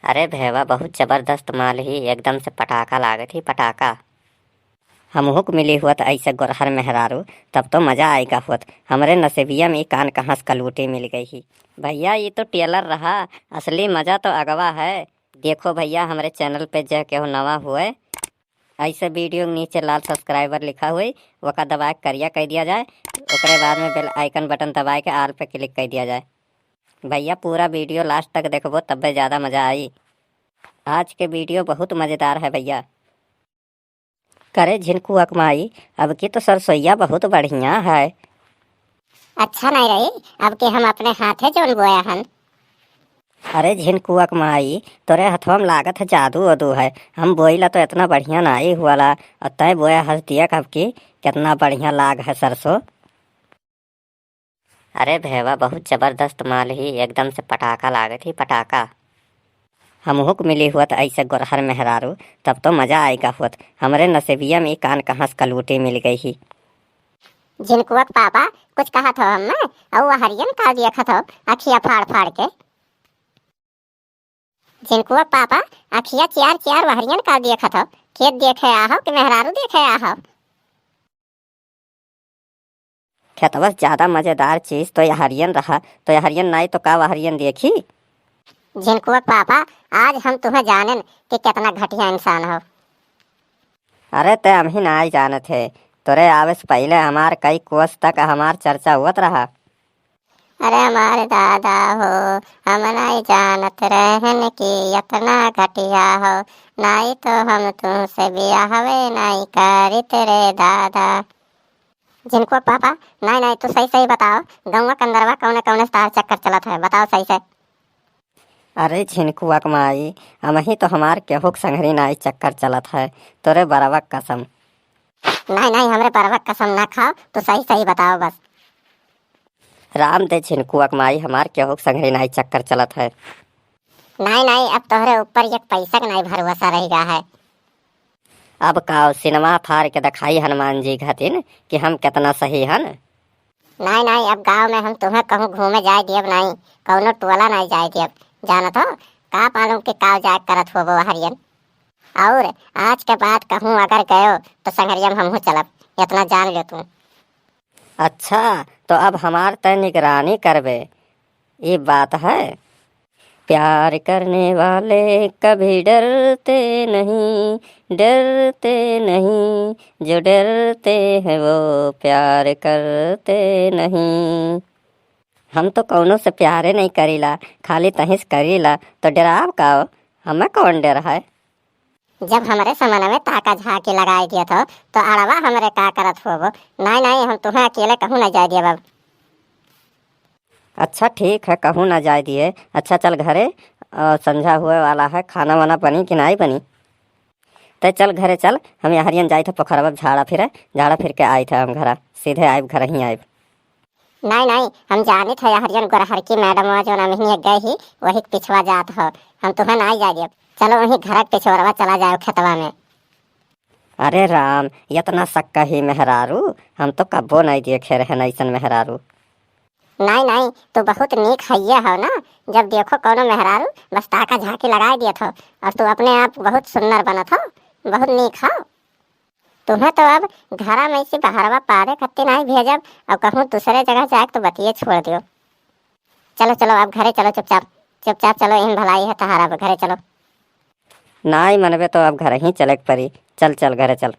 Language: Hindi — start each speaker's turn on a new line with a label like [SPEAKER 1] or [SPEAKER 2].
[SPEAKER 1] अरे भेवा बहुत जबरदस्त माल ही एकदम से पटाखा लागत ही पटाखा। हमहू को मिली हुआ ऐसे गोरहर मेहरारू तब तो मजा आएगा हुआ। हमरे नसीबिया में कान कहाँ से कलूटी मिल गई ही। भैया ये तो टेलर रहा, असली मजा तो अगवा है। देखो भैया हमारे चैनल पे जो केहू नवा हुए ऐसे वीडियो के नीचे लाल सब्सक्राइबर लिखा हुई वका दबा के करिया कह दिया जाए। उसके बाद में बेल आइकन बटन दबा के आल पे क्लिक कर दिया जाए। भैया पूरा वीडियो लास्ट तक देखबो तब ज़्यादा मज़ा आई। आज के वीडियो बहुत मज़ेदार है भैया। करे झिनकू अकमाई अब की तो सरसोईया बहुत बढ़िया है।
[SPEAKER 2] अच्छा नहीं रही अब के हम अपने हाथे जोन बोया हन।
[SPEAKER 1] अरे झिनकू अकमाई तोरे हथवा में लागत है जादू वदू है। हम बोईला तो इतना बढ़िया नाई हुआला और तय बोया हंस दिया कब की कितना बढ़िया लाग है सरसों। अरे भेवा बहुत जबरदस्त माल ही एकदम से पटाखा लागत ही पटाखा। हमहू को मिली हुआ ऐसे गोरहर मेहरारू तब तो मजा आएगा हुआ। हमरे नसीबिया में कान कहाँ से कलूटी मिल गई ही।
[SPEAKER 2] जिनकुआ पापा कुछ कहा था हमें और वह हरियन का दिया था अखिया फाड़ फाड़ के। जिनकुआ पापा अखिया चार चार वहरियन का दिया था खेत देखे आहो कि मेहरारू देखे आहो।
[SPEAKER 1] खेतवा से ज्यादा मजेदार चीज तो यह हरियन रहा, तो यह हरियन नहीं तो का वह हरियन देखी।
[SPEAKER 2] जिनकुआ पापा आज हम तुम्हें जानन कि कितना घटिया इंसान हो।
[SPEAKER 1] अरे ते हम ही ना ही जाने थे, तोरे आवे से पहले हमार कई कोस तक हमार चर्चा हुआ रहा।
[SPEAKER 2] अरे हमारे दादा हो हम नहीं जानत रहन कि इतना घटिया हो। नहीं तो हम तुमसे बियाहवे नहीं करित रे दादा। जिनको पापा नहीं नहीं तो सही सही बताओ गौवा कंदरवा कौने कौने तार चक्कर चलत है बताओ सही से।
[SPEAKER 1] अरे झिनकू अकमाई हम ही तो हमार केहू के संगरी नाई चक्कर चलत है, तोरे बरवा कसम।
[SPEAKER 2] नहीं नहीं हमरे बरवा कसम ना खाओ तो सही सही बताओ बस।
[SPEAKER 1] राम दे झिनकू अकमाई हमार केहू के संगरी नाई चक्कर चलत है।
[SPEAKER 2] नहीं नहीं अब तोहरे ऊपर एक पैसा का नहीं भरोसा रहेगा है।
[SPEAKER 1] अब का सिनेमा फाड़ के दिखाई हनुमान जी घतिन कि हम कितना सही हन।
[SPEAKER 2] नहीं नहीं अब गांव में हम तुम्हें कहूँ घूमे जाए दियब नहीं कौनो टोला नहीं जाए दियब। जानत हो का मालूम के का जाए करत हो वो हरियन। और आज के बाद कहूँ अगर गयो तो संगरिया में हमहू चलब इतना जान लो तू।
[SPEAKER 1] अच्छा तो अब हमार तय निगरानी करबे ये बात है। प्यार करने वाले कभी डरते नहीं जो डरते हैं वो प्यार करते नहीं। हम तो कौनों से प्यारे नहीं करीला, खाली तहिस करीला तो डराव का हमें कौन डर है।
[SPEAKER 2] जब हमारे समन में ताका झाकी लगाई दिया था तो अड़वा हमारे का करत हो वो। नहीं नहीं हम तुम्हें अकेले कहूँ नहीं जाए दिया।
[SPEAKER 1] अच्छा ठीक है कहूँ ना जाए दिए। अच्छा चल घरे, संझा हुए वाला है, खाना वाना बनी कि नहीं बनी। तो चल घरे चल, हम यहाँ हरियन जाए थे पोखरवा झाड़ा फिर के आए थे हम घर सीधे आए घर ही आए।
[SPEAKER 2] नहीं नहीं हम जाने थे हरियन गोरहर की मैडम जो ना महीने गई ही वही पिछवा जात हो। हम तुम्हें नहीं जा दिए चलो वही घर पिछवारवा चला जाओ खेतवा में।
[SPEAKER 1] अरे राम इतना सक्का ही मेहरारू हम तो कब्बो नहीं देखे रहे ऐसन मेहरारू।
[SPEAKER 2] नहीं नहीं तू बहुत नीक हैया हो ना, जब देखो कोनो मेहरारू बस ताका झांकी लगाई दिया था और तू अपने आप बहुत सुंदर बना था बहुत नीक हो। तुम्हें तो अब घरा में से बाहरवा पारे खत्ती नहीं भेजब और कहूँ दूसरे जगह जाए तो बतिये छोड़ दियो। चलो चलो अब घरे चलो चुपचाप चुपचाप चलो इन भलाई है तहारा घरे चलो।
[SPEAKER 1] नहीं मनबे तो अब घर ही चले परी, चल चल घरे चल।